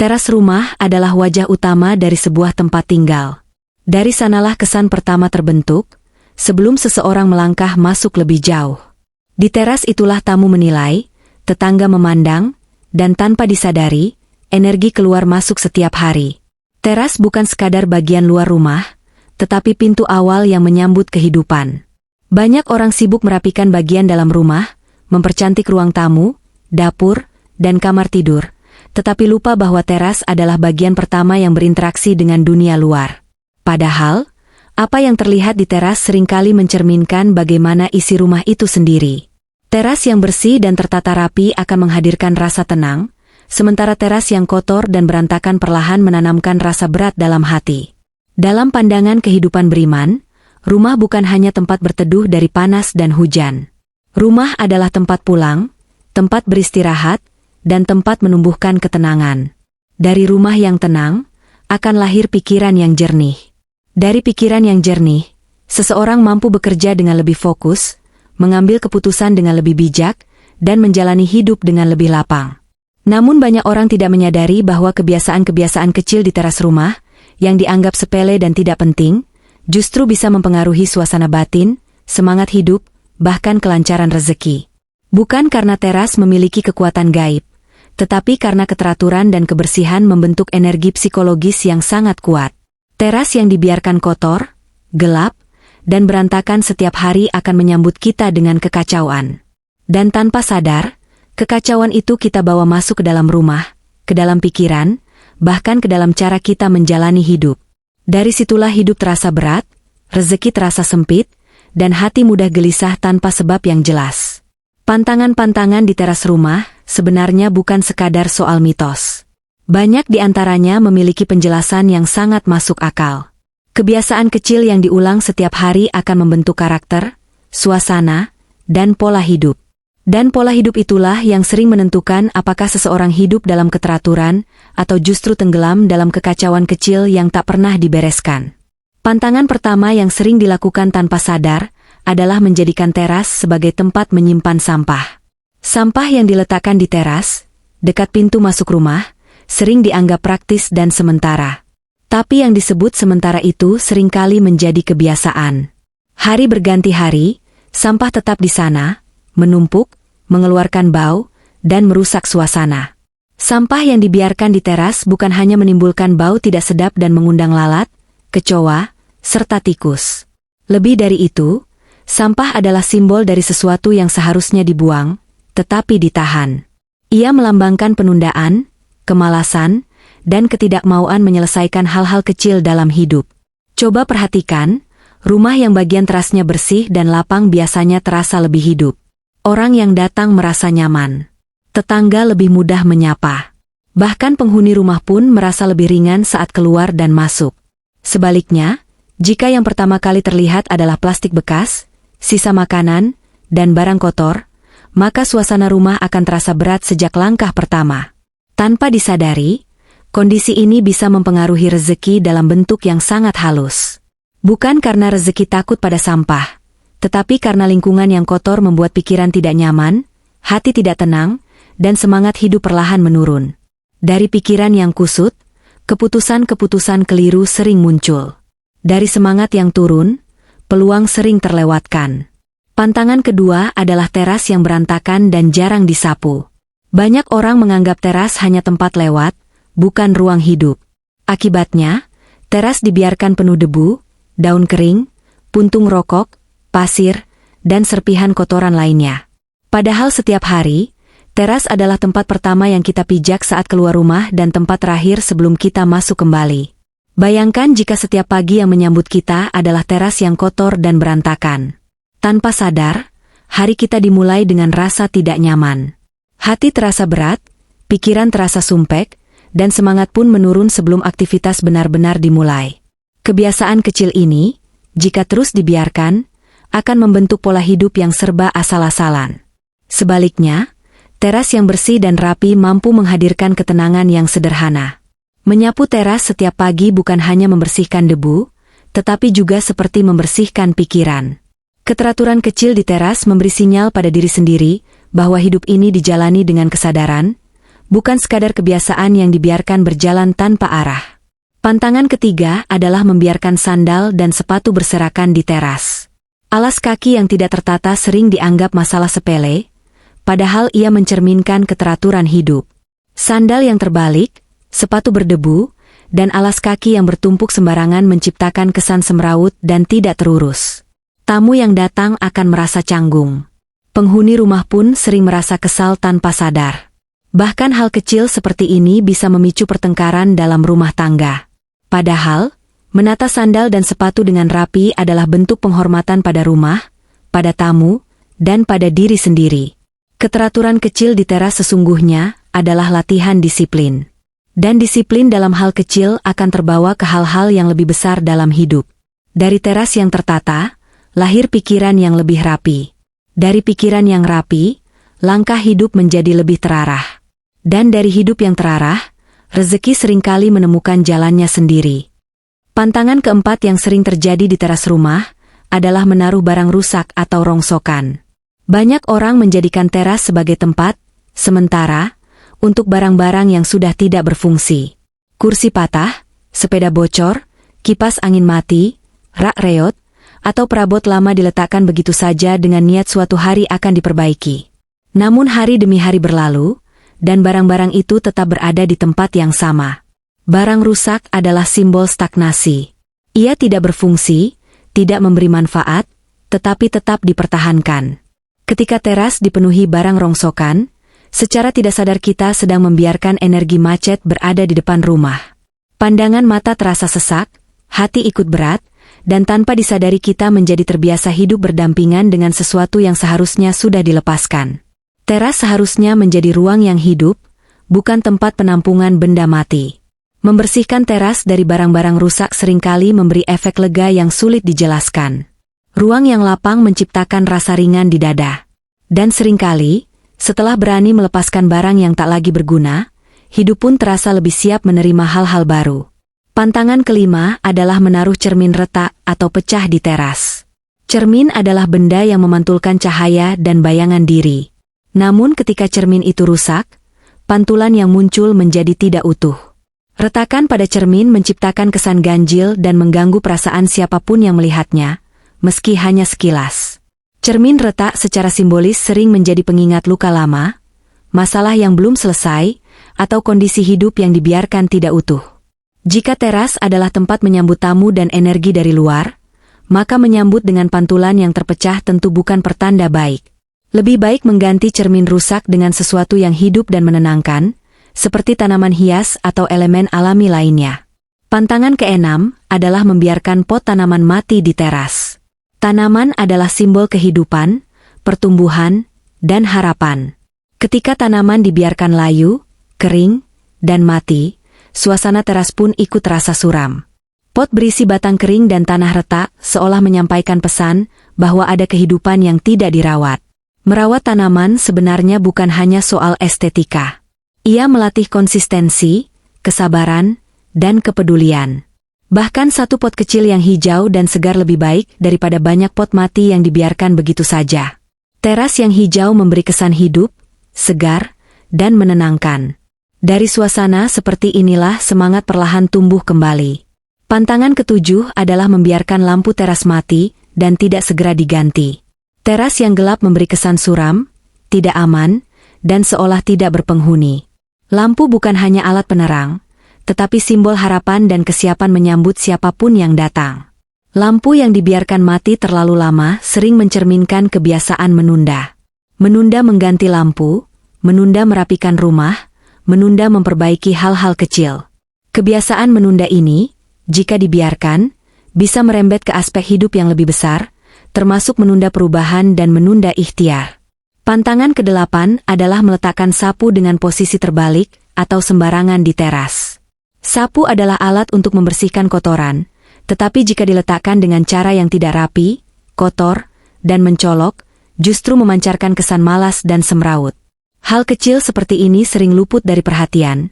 Teras rumah adalah wajah utama dari sebuah tempat tinggal. Dari sanalah kesan pertama terbentuk, sebelum seseorang melangkah masuk lebih jauh. Di teras itulah tamu menilai, tetangga memandang, dan tanpa disadari, energi keluar masuk setiap hari. Teras bukan sekadar bagian luar rumah, tetapi pintu awal yang menyambut kehidupan. Banyak orang sibuk merapikan bagian dalam rumah, mempercantik ruang tamu, dapur, dan kamar tidur, tetapi lupa bahwa teras adalah bagian pertama yang berinteraksi dengan dunia luar. Padahal, apa yang terlihat di teras seringkali mencerminkan bagaimana isi rumah itu sendiri. Teras yang bersih dan tertata rapi akan menghadirkan rasa tenang, sementara teras yang kotor dan berantakan perlahan menanamkan rasa berat dalam hati. Dalam pandangan kehidupan beriman, rumah bukan hanya tempat berteduh dari panas dan hujan. Rumah adalah tempat pulang, tempat beristirahat, dan tempat menumbuhkan ketenangan. Dari rumah yang tenang, akan lahir pikiran yang jernih. Dari pikiran yang jernih, seseorang mampu bekerja dengan lebih fokus, mengambil keputusan dengan lebih bijak, dan menjalani hidup dengan lebih lapang. Namun banyak orang tidak menyadari bahwa kebiasaan-kebiasaan kecil di teras rumah, yang dianggap sepele dan tidak penting, justru bisa mempengaruhi suasana batin, semangat hidup, bahkan kelancaran rezeki. Bukan karena teras memiliki kekuatan gaib, tetapi karena keteraturan dan kebersihan membentuk energi psikologis yang sangat kuat. Teras yang dibiarkan kotor, gelap, dan berantakan setiap hari akan menyambut kita dengan kekacauan. Dan tanpa sadar, kekacauan itu kita bawa masuk ke dalam rumah, ke dalam pikiran, bahkan ke dalam cara kita menjalani hidup. Dari situlah hidup terasa berat, rezeki terasa sempit, dan hati mudah gelisah tanpa sebab yang jelas. Pantangan-pantangan di teras rumah sebenarnya bukan sekadar soal mitos. Banyak di antaranya memiliki penjelasan yang sangat masuk akal. Kebiasaan kecil yang diulang setiap hari akan membentuk karakter, suasana, dan pola hidup. Dan pola hidup itulah yang sering menentukan apakah seseorang hidup dalam keteraturan atau justru tenggelam dalam kekacauan kecil yang tak pernah dibereskan. Pantangan pertama yang sering dilakukan tanpa sadar adalah menjadikan teras sebagai tempat menyimpan sampah. Sampah yang diletakkan di teras, dekat pintu masuk rumah, sering dianggap praktis dan sementara. Tapi yang disebut sementara itu seringkali menjadi kebiasaan. Hari berganti hari, sampah tetap di sana, menumpuk, mengeluarkan bau, dan merusak suasana. Sampah yang dibiarkan di teras bukan hanya menimbulkan bau tidak sedap dan mengundang lalat, kecoa, serta tikus. Lebih dari itu, sampah adalah simbol dari sesuatu yang seharusnya dibuang, tetapi ditahan. Ia melambangkan penundaan, kemalasan, dan ketidakmauan menyelesaikan hal-hal kecil dalam hidup. Coba perhatikan, rumah yang bagian terasnya bersih dan lapang biasanya terasa lebih hidup. Orang yang datang merasa nyaman. Tetangga lebih mudah menyapa. Bahkan penghuni rumah pun merasa lebih ringan saat keluar dan masuk. Sebaliknya, jika yang pertama kali terlihat adalah plastik bekas, sisa makanan, dan barang kotor, maka suasana rumah akan terasa berat sejak langkah pertama. Tanpa disadari, kondisi ini bisa mempengaruhi rezeki dalam bentuk yang sangat halus. Bukan karena rezeki takut pada sampah, tetapi karena lingkungan yang kotor membuat pikiran tidak nyaman, hati tidak tenang, dan semangat hidup perlahan menurun. Dari pikiran yang kusut, keputusan-keputusan keliru sering muncul. Dari semangat yang turun, peluang sering terlewatkan. Pantangan kedua adalah teras yang berantakan dan jarang disapu. Banyak orang menganggap teras hanya tempat lewat, bukan ruang hidup. Akibatnya, teras dibiarkan penuh debu, daun kering, puntung rokok, pasir, dan serpihan kotoran lainnya. Padahal setiap hari, teras adalah tempat pertama yang kita pijak saat keluar rumah dan tempat terakhir sebelum kita masuk kembali. Bayangkan jika setiap pagi yang menyambut kita adalah teras yang kotor dan berantakan. Tanpa sadar, hari kita dimulai dengan rasa tidak nyaman. Hati terasa berat, pikiran terasa sumpek, dan semangat pun menurun sebelum aktivitas benar-benar dimulai. Kebiasaan kecil ini, jika terus dibiarkan, akan membentuk pola hidup yang serba asal-asalan. Sebaliknya, teras yang bersih dan rapi mampu menghadirkan ketenangan yang sederhana. Menyapu teras setiap pagi bukan hanya membersihkan debu, tetapi juga seperti membersihkan pikiran. Keteraturan kecil di teras memberi sinyal pada diri sendiri bahwa hidup ini dijalani dengan kesadaran, bukan sekadar kebiasaan yang dibiarkan berjalan tanpa arah. Pantangan ketiga adalah membiarkan sandal dan sepatu berserakan di teras. Alas kaki yang tidak tertata sering dianggap masalah sepele, padahal ia mencerminkan keteraturan hidup. Sandal yang terbalik, sepatu berdebu, dan alas kaki yang bertumpuk sembarangan menciptakan kesan semrawut dan tidak terurus. Tamu yang datang akan merasa canggung. Penghuni rumah pun sering merasa kesal tanpa sadar. Bahkan hal kecil seperti ini bisa memicu pertengkaran dalam rumah tangga. Padahal, menata sandal dan sepatu dengan rapi adalah bentuk penghormatan pada rumah, pada tamu, dan pada diri sendiri. Keteraturan kecil di teras sesungguhnya adalah latihan disiplin. Dan disiplin dalam hal kecil akan terbawa ke hal-hal yang lebih besar dalam hidup. Dari teras yang tertata, lahir pikiran yang lebih rapi. Dari pikiran yang rapi, langkah hidup menjadi lebih terarah. Dan dari hidup yang terarah, rezeki seringkali menemukan jalannya sendiri. Pantangan keempat yang sering terjadi di teras rumah adalah menaruh barang rusak atau rongsokan. Banyak orang menjadikan teras sebagai tempat sementara untuk barang-barang yang sudah tidak berfungsi. Kursi patah, sepeda bocor, kipas angin mati, rak reot, atau perabot lama diletakkan begitu saja dengan niat suatu hari akan diperbaiki. Namun hari demi hari berlalu, dan barang-barang itu tetap berada di tempat yang sama. Barang rusak adalah simbol stagnasi. Ia tidak berfungsi, tidak memberi manfaat, tetapi tetap dipertahankan. Ketika teras dipenuhi barang rongsokan, secara tidak sadar kita sedang membiarkan energi macet berada di depan rumah. Pandangan mata terasa sesak, hati ikut berat, dan tanpa disadari kita menjadi terbiasa hidup berdampingan dengan sesuatu yang seharusnya sudah dilepaskan. Teras seharusnya menjadi ruang yang hidup, bukan tempat penampungan benda mati. Membersihkan teras dari barang-barang rusak seringkali memberi efek lega yang sulit dijelaskan. Ruang yang lapang menciptakan rasa ringan di dada. Dan seringkali, setelah berani melepaskan barang yang tak lagi berguna, hidup pun terasa lebih siap menerima hal-hal baru. Pantangan kelima adalah menaruh cermin retak atau pecah di teras. Cermin adalah benda yang memantulkan cahaya dan bayangan diri. Namun ketika cermin itu rusak, pantulan yang muncul menjadi tidak utuh. Retakan pada cermin menciptakan kesan ganjil dan mengganggu perasaan siapapun yang melihatnya, meski hanya sekilas. Cermin retak secara simbolis sering menjadi pengingat luka lama, masalah yang belum selesai, atau kondisi hidup yang dibiarkan tidak utuh. Jika teras adalah tempat menyambut tamu dan energi dari luar, maka menyambut dengan pantulan yang terpecah tentu bukan pertanda baik. Lebih baik mengganti cermin rusak dengan sesuatu yang hidup dan menenangkan, seperti tanaman hias atau elemen alami lainnya. Pantangan keenam adalah membiarkan pot tanaman mati di teras. Tanaman adalah simbol kehidupan, pertumbuhan, dan harapan. Ketika tanaman dibiarkan layu, kering, dan mati, suasana teras pun ikut terasa suram. Pot berisi batang kering dan tanah retak seolah menyampaikan pesan bahwa ada kehidupan yang tidak dirawat. Merawat tanaman sebenarnya bukan hanya soal estetika. Ia melatih konsistensi, kesabaran, dan kepedulian. Bahkan satu pot kecil yang hijau dan segar lebih baik daripada banyak pot mati yang dibiarkan begitu saja. Teras yang hijau memberi kesan hidup, segar, dan menenangkan. Dari suasana seperti inilah semangat perlahan tumbuh kembali. Pantangan ketujuh adalah membiarkan lampu teras mati dan tidak segera diganti. Teras yang gelap memberi kesan suram, tidak aman, dan seolah tidak berpenghuni. Lampu bukan hanya alat penerang, tetapi simbol harapan dan kesiapan menyambut siapapun yang datang. Lampu yang dibiarkan mati terlalu lama sering mencerminkan kebiasaan menunda. Menunda mengganti lampu, menunda merapikan rumah, menunda memperbaiki hal-hal kecil. Kebiasaan menunda ini, jika dibiarkan, bisa merembet ke aspek hidup yang lebih besar, termasuk menunda perubahan dan menunda ikhtiar. Pantangan ke-8 adalah meletakkan sapu dengan posisi terbalik atau sembarangan di teras. Sapu adalah alat untuk membersihkan kotoran, tetapi jika diletakkan dengan cara yang tidak rapi, kotor, dan mencolok, justru memancarkan kesan malas dan semrawut. Hal kecil seperti ini sering luput dari perhatian,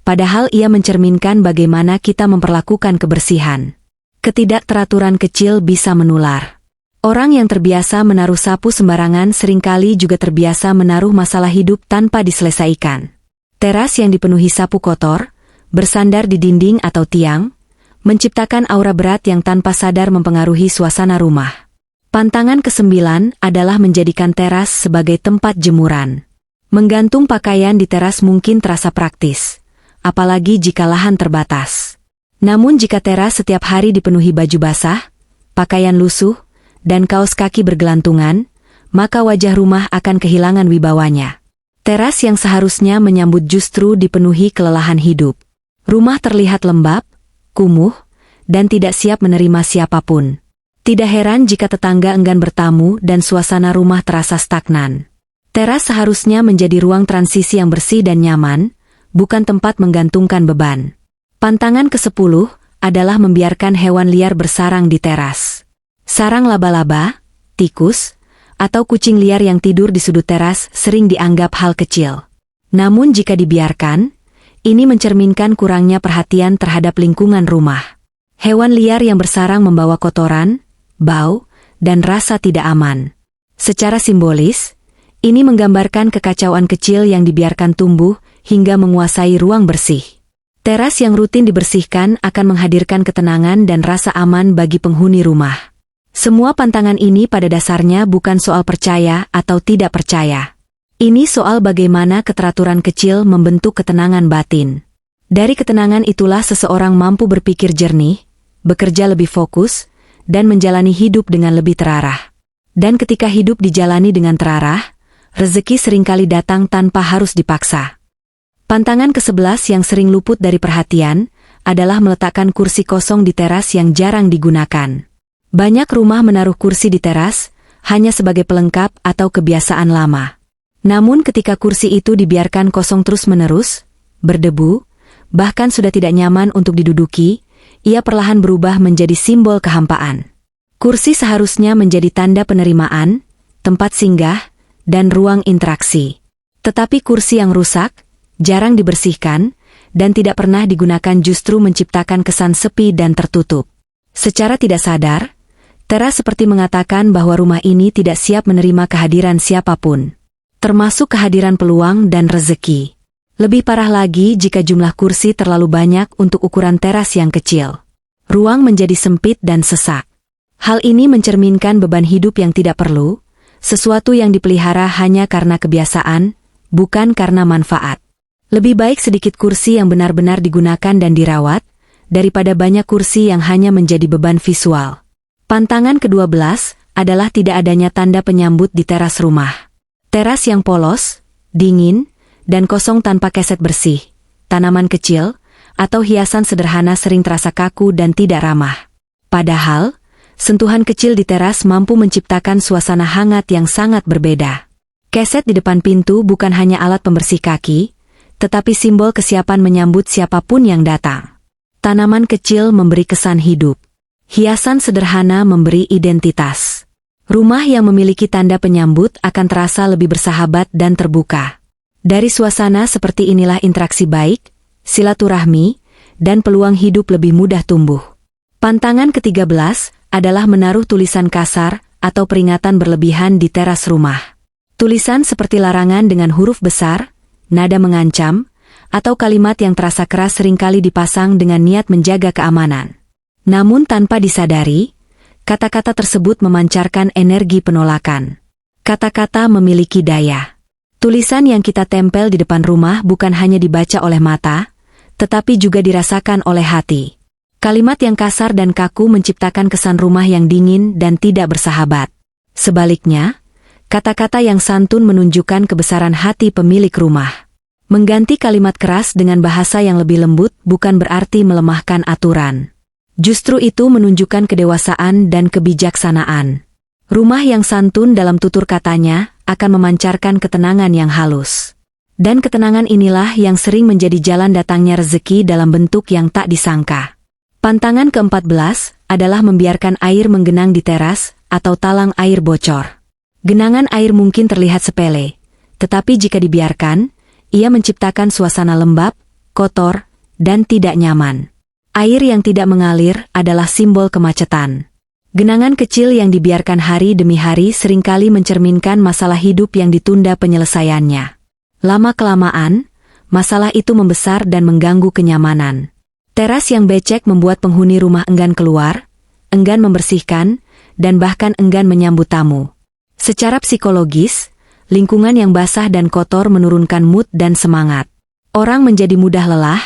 padahal ia mencerminkan bagaimana kita memperlakukan kebersihan. Ketidakteraturan kecil bisa menular. Orang yang terbiasa menaruh sapu sembarangan seringkali juga terbiasa menaruh masalah hidup tanpa diselesaikan. Teras yang dipenuhi sapu kotor, bersandar di dinding atau tiang, menciptakan aura berat yang tanpa sadar mempengaruhi suasana rumah. Pantangan ke-9 adalah menjadikan teras sebagai tempat jemuran. Menggantung pakaian di teras mungkin terasa praktis, apalagi jika lahan terbatas. Namun jika teras setiap hari dipenuhi baju basah, pakaian lusuh, dan kaos kaki bergelantungan, maka wajah rumah akan kehilangan wibawanya. Teras yang seharusnya menyambut justru dipenuhi kelelahan hidup. Rumah terlihat lembab, kumuh, dan tidak siap menerima siapapun. Tidak heran jika tetangga enggan bertamu dan suasana rumah terasa stagnan. Teras seharusnya menjadi ruang transisi yang bersih dan nyaman, bukan tempat menggantungkan beban. Pantangan ke-10 adalah membiarkan hewan liar bersarang di teras. Sarang laba-laba, tikus, atau kucing liar yang tidur di sudut teras sering dianggap hal kecil. Namun jika dibiarkan, ini mencerminkan kurangnya perhatian terhadap lingkungan rumah. Hewan liar yang bersarang membawa kotoran, bau, dan rasa tidak aman. Secara simbolis, ini menggambarkan kekacauan kecil yang dibiarkan tumbuh hingga menguasai ruang bersih. Teras yang rutin dibersihkan akan menghadirkan ketenangan dan rasa aman bagi penghuni rumah. Semua pantangan ini pada dasarnya bukan soal percaya atau tidak percaya. Ini soal bagaimana keteraturan kecil membentuk ketenangan batin. Dari ketenangan itulah seseorang mampu berpikir jernih, bekerja lebih fokus, dan menjalani hidup dengan lebih terarah. Dan ketika hidup dijalani dengan terarah, rezeki seringkali datang tanpa harus dipaksa. Pantangan ke-11 yang sering luput dari perhatian adalah meletakkan kursi kosong di teras yang jarang digunakan. Banyak rumah menaruh kursi di teras hanya sebagai pelengkap atau kebiasaan lama. Namun ketika kursi itu dibiarkan kosong terus-menerus, berdebu, bahkan sudah tidak nyaman untuk diduduki, ia perlahan berubah menjadi simbol kehampaan. Kursi seharusnya menjadi tanda penerimaan, tempat singgah, dan ruang interaksi. Tetapi kursi yang rusak, jarang dibersihkan, dan tidak pernah digunakan justru menciptakan kesan sepi dan tertutup. Secara tidak sadar, teras seperti mengatakan bahwa rumah ini tidak siap menerima kehadiran siapapun, termasuk kehadiran peluang dan rezeki. Lebih parah lagi jika jumlah kursi terlalu banyak untuk ukuran teras yang kecil. Ruang menjadi sempit dan sesak. Hal ini mencerminkan beban hidup yang tidak perlu, sesuatu yang dipelihara hanya karena kebiasaan, bukan karena manfaat. Lebih baik sedikit kursi yang benar-benar digunakan dan dirawat, daripada banyak kursi yang hanya menjadi beban visual. Pantangan ke-12 adalah tidak adanya tanda penyambut di teras rumah. Teras yang polos, dingin, dan kosong tanpa keset bersih, tanaman kecil, atau hiasan sederhana sering terasa kaku dan tidak ramah. Padahal, sentuhan kecil di teras mampu menciptakan suasana hangat yang sangat berbeda. Keset di depan pintu bukan hanya alat pembersih kaki, tetapi simbol kesiapan menyambut siapapun yang datang. Tanaman kecil memberi kesan hidup. Hiasan sederhana memberi identitas. Rumah yang memiliki tanda penyambut akan terasa lebih bersahabat dan terbuka. Dari suasana seperti inilah interaksi baik, silaturahmi, dan peluang hidup lebih mudah tumbuh. Pantangan ke-13 adalah menaruh tulisan kasar atau peringatan berlebihan di teras rumah. Tulisan seperti larangan dengan huruf besar, nada mengancam, atau kalimat yang terasa keras seringkali dipasang dengan niat menjaga keamanan. Namun tanpa disadari, kata-kata tersebut memancarkan energi penolakan. Kata-kata memiliki daya. Tulisan yang kita tempel di depan rumah bukan hanya dibaca oleh mata, tetapi juga dirasakan oleh hati. Kalimat yang kasar dan kaku menciptakan kesan rumah yang dingin dan tidak bersahabat. Sebaliknya, kata-kata yang santun menunjukkan kebesaran hati pemilik rumah. Mengganti kalimat keras dengan bahasa yang lebih lembut bukan berarti melemahkan aturan. Justru itu menunjukkan kedewasaan dan kebijaksanaan. Rumah yang santun dalam tutur katanya akan memancarkan ketenangan yang halus. Dan ketenangan inilah yang sering menjadi jalan datangnya rezeki dalam bentuk yang tak disangka. Pantangan ke-14 adalah membiarkan air menggenang di teras atau talang air bocor. Genangan air mungkin terlihat sepele, tetapi jika dibiarkan, ia menciptakan suasana lembab, kotor, dan tidak nyaman. Air yang tidak mengalir adalah simbol kemacetan. Genangan kecil yang dibiarkan hari demi hari seringkali mencerminkan masalah hidup yang ditunda penyelesaiannya. Lama-kelamaan, masalah itu membesar dan mengganggu kenyamanan. Teras yang becek membuat penghuni rumah enggan keluar, enggan membersihkan, dan bahkan enggan menyambut tamu. Secara psikologis, lingkungan yang basah dan kotor menurunkan mood dan semangat. Orang menjadi mudah lelah,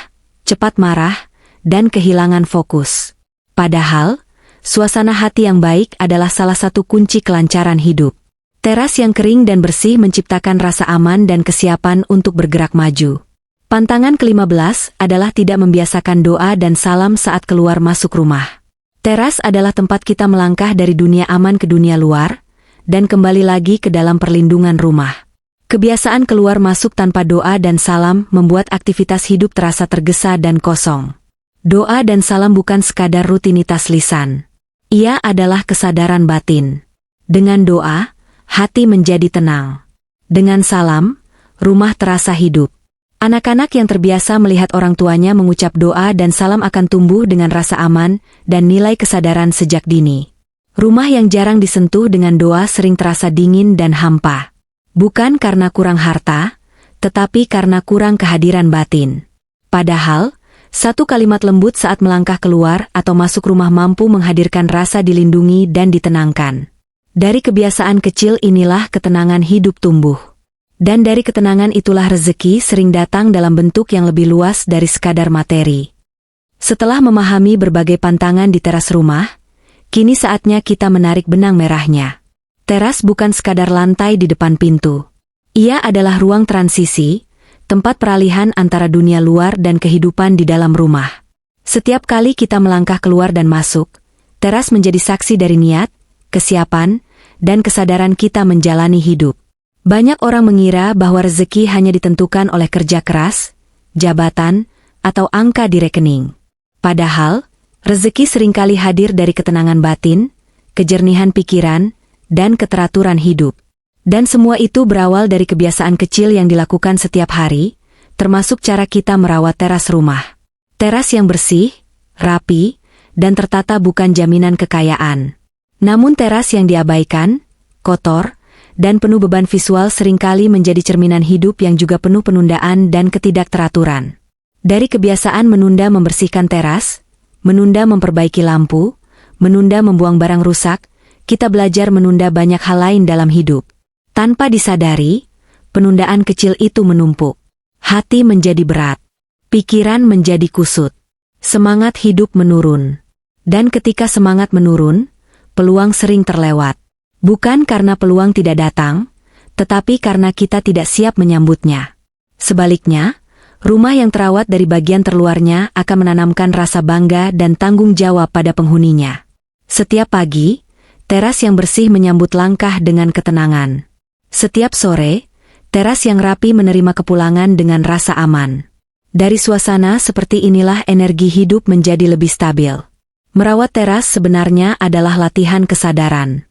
cepat marah, dan kehilangan fokus. Padahal, suasana hati yang baik adalah salah satu kunci kelancaran hidup. Teras yang kering dan bersih menciptakan rasa aman dan kesiapan untuk bergerak maju. Pantangan ke-15 adalah tidak membiasakan doa dan salam saat keluar masuk rumah. Teras adalah tempat kita melangkah dari dunia aman ke dunia luar, dan kembali lagi ke dalam perlindungan rumah. Kebiasaan keluar masuk tanpa doa dan salam membuat aktivitas hidup terasa tergesa dan kosong. Doa dan salam bukan sekadar rutinitas lisan. Ia adalah kesadaran batin. Dengan doa, hati menjadi tenang. Dengan salam, rumah terasa hidup. Anak-anak yang terbiasa melihat orang tuanya mengucap doa dan salam akan tumbuh dengan rasa aman dan nilai kesadaran sejak dini. Rumah yang jarang disentuh dengan doa sering terasa dingin dan hampa. Bukan karena kurang harta, tetapi karena kurang kehadiran batin. Padahal, satu kalimat lembut saat melangkah keluar atau masuk rumah mampu menghadirkan rasa dilindungi dan ditenangkan. Dari kebiasaan kecil inilah ketenangan hidup tumbuh. Dan dari ketenangan itulah rezeki sering datang dalam bentuk yang lebih luas dari sekadar materi. Setelah memahami berbagai pantangan di teras rumah, kini saatnya kita menarik benang merahnya. Teras bukan sekadar lantai di depan pintu. Ia adalah ruang transisi, tempat peralihan antara dunia luar dan kehidupan di dalam rumah. Setiap kali kita melangkah keluar dan masuk, teras menjadi saksi dari niat, kesiapan, dan kesadaran kita menjalani hidup. Banyak orang mengira bahwa rezeki hanya ditentukan oleh kerja keras, jabatan, atau angka di rekening. Padahal, rezeki seringkali hadir dari ketenangan batin, kejernihan pikiran, dan keteraturan hidup. Dan semua itu berawal dari kebiasaan kecil yang dilakukan setiap hari, termasuk cara kita merawat teras rumah. Teras yang bersih, rapi, dan tertata bukan jaminan kekayaan. Namun teras yang diabaikan, kotor, dan penuh beban visual seringkali menjadi cerminan hidup yang juga penuh penundaan dan ketidakteraturan. Dari kebiasaan menunda membersihkan teras, menunda memperbaiki lampu, menunda membuang barang rusak, kita belajar menunda banyak hal lain dalam hidup. Tanpa disadari, penundaan kecil itu menumpuk. Hati menjadi berat, pikiran menjadi kusut, semangat hidup menurun. Dan ketika semangat menurun, peluang sering terlewat. Bukan karena peluang tidak datang, tetapi karena kita tidak siap menyambutnya. Sebaliknya, rumah yang terawat dari bagian terluarnya akan menanamkan rasa bangga dan tanggung jawab pada penghuninya. Setiap pagi, teras yang bersih menyambut langkah dengan ketenangan. Setiap sore, teras yang rapi menerima kepulangan dengan rasa aman. Dari suasana seperti inilah energi hidup menjadi lebih stabil. Merawat teras sebenarnya adalah latihan kesadaran.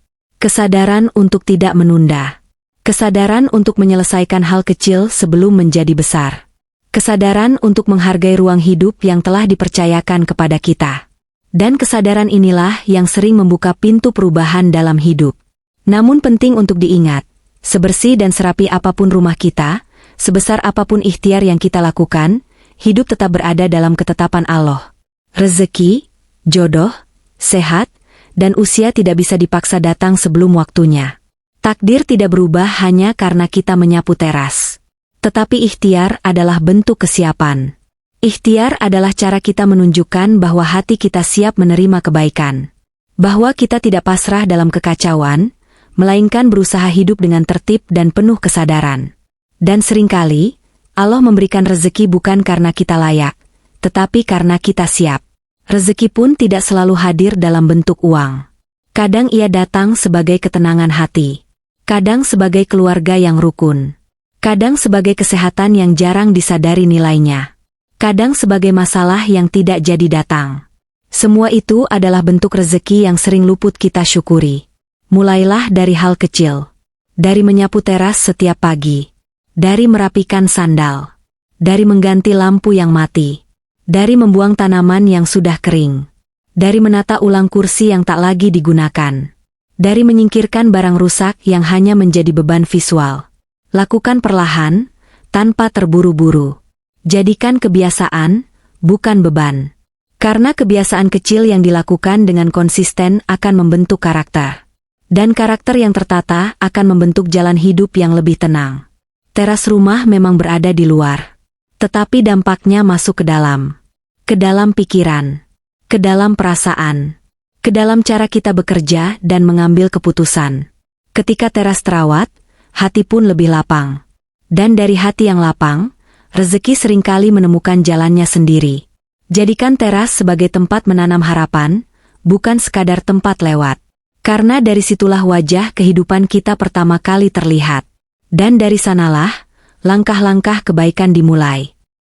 Kesadaran untuk tidak menunda. Kesadaran untuk menyelesaikan hal kecil sebelum menjadi besar. Kesadaran untuk menghargai ruang hidup yang telah dipercayakan kepada kita. Dan kesadaran inilah yang sering membuka pintu perubahan dalam hidup. Namun penting untuk diingat, sebersih dan serapi apapun rumah kita, sebesar apapun ikhtiar yang kita lakukan, hidup tetap berada dalam ketetapan Allah. Rezeki, jodoh, sehat, dan usia tidak bisa dipaksa datang sebelum waktunya. Takdir tidak berubah hanya karena kita menyapu teras. Tetapi ikhtiar adalah bentuk kesiapan. Ikhtiar adalah cara kita menunjukkan bahwa hati kita siap menerima kebaikan. Bahwa kita tidak pasrah dalam kekacauan, melainkan berusaha hidup dengan tertib dan penuh kesadaran. Dan seringkali, Allah memberikan rezeki bukan karena kita layak, tetapi karena kita siap. Rezeki pun tidak selalu hadir dalam bentuk uang. Kadang ia datang sebagai ketenangan hati. Kadang sebagai keluarga yang rukun. Kadang sebagai kesehatan yang jarang disadari nilainya. Kadang sebagai masalah yang tidak jadi datang. Semua itu adalah bentuk rezeki yang sering luput kita syukuri. Mulailah dari hal kecil. Dari menyapu teras setiap pagi. Dari merapikan sandal. Dari mengganti lampu yang mati. Dari membuang tanaman yang sudah kering. Dari menata ulang kursi yang tak lagi digunakan. Dari menyingkirkan barang rusak yang hanya menjadi beban visual. Lakukan perlahan, tanpa terburu-buru. Jadikan kebiasaan, bukan beban. Karena kebiasaan kecil yang dilakukan dengan konsisten akan membentuk karakter. Dan karakter yang tertata akan membentuk jalan hidup yang lebih tenang. Teras rumah memang berada di luar. Tetapi dampaknya masuk ke dalam. Ke dalam pikiran. Ke dalam perasaan. Ke dalam cara kita bekerja dan mengambil keputusan. Ketika teras terawat, hati pun lebih lapang. Dan dari hati yang lapang, rezeki seringkali menemukan jalannya sendiri. Jadikan teras sebagai tempat menanam harapan, bukan sekadar tempat lewat. Karena dari situlah wajah kehidupan kita pertama kali terlihat. Dan dari sanalah, langkah-langkah kebaikan dimulai.